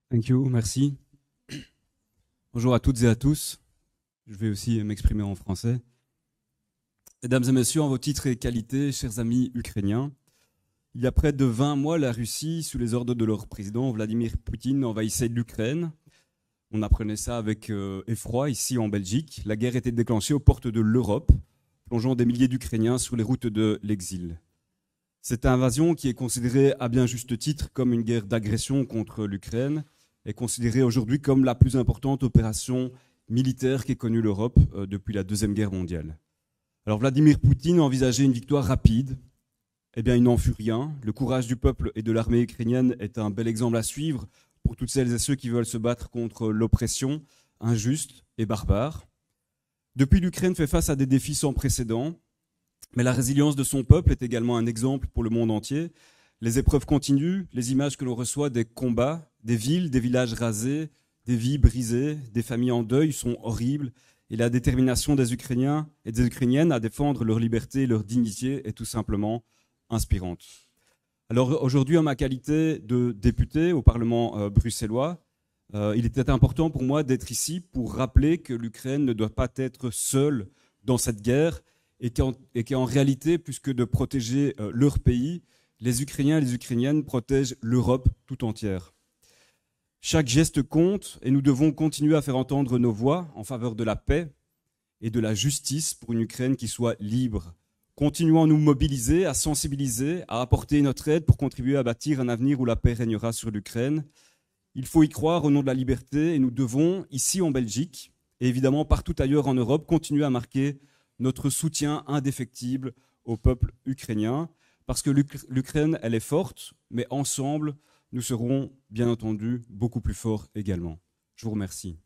Thank you, merci. Bonjour à toutes et à tous. Je vais aussi m'exprimer en français. Mesdames et messieurs, en vos titres et qualités, chers amis ukrainiens, il y a près de 20 mois, la Russie, sous les ordres de leur président Vladimir Poutine, envahissait l'Ukraine. On apprenait ça avec effroi ici en Belgique. La guerre était déclenchée aux portes de l'Europe, plongeant des milliers d'Ukrainiens sur les routes de l'exil. Cette invasion, qui est considérée à bien juste titre comme une guerre d'agression contre l'Ukraine, est considérée aujourd'hui comme la plus importante opération militaire qu'ait connue l'Europe depuis la Deuxième Guerre mondiale. Alors Vladimir Poutine envisageait une victoire rapide. Eh bien, il n'en fut rien. Le courage du peuple et de l'armée ukrainienne est un bel exemple à suivre pour toutes celles et ceux qui veulent se battre contre l'oppression injuste et barbare. Depuis, l'Ukraine fait face à des défis sans précédent, mais la résilience de son peuple est également un exemple pour le monde entier. Les épreuves continuent, les images que l'on reçoit des combats, des villes, des villages rasés, des vies brisées, des familles en deuil sont horribles, et la détermination des Ukrainiens et des Ukrainiennes à défendre leur liberté et leur dignité est tout simplement inspirante. Alors aujourd'hui, en ma qualité de député au Parlement bruxellois, il était important pour moi d'être ici pour rappeler que l'Ukraine ne doit pas être seule dans cette guerre et qu'en réalité, plus que de protéger leur pays, les Ukrainiens et les Ukrainiennes protègent l'Europe tout entière. Chaque geste compte et nous devons continuer à faire entendre nos voix en faveur de la paix et de la justice pour une Ukraine qui soit libre. Continuons à nous mobiliser, à sensibiliser, à apporter notre aide pour contribuer à bâtir un avenir où la paix régnera sur l'Ukraine. Il faut y croire au nom de la liberté et nous devons, ici en Belgique et évidemment partout ailleurs en Europe, continuer à marquer notre soutien indéfectible au peuple ukrainien parce que l'Ukraine, elle est forte, mais ensemble, nous serons bien entendu beaucoup plus forts également. Je vous remercie.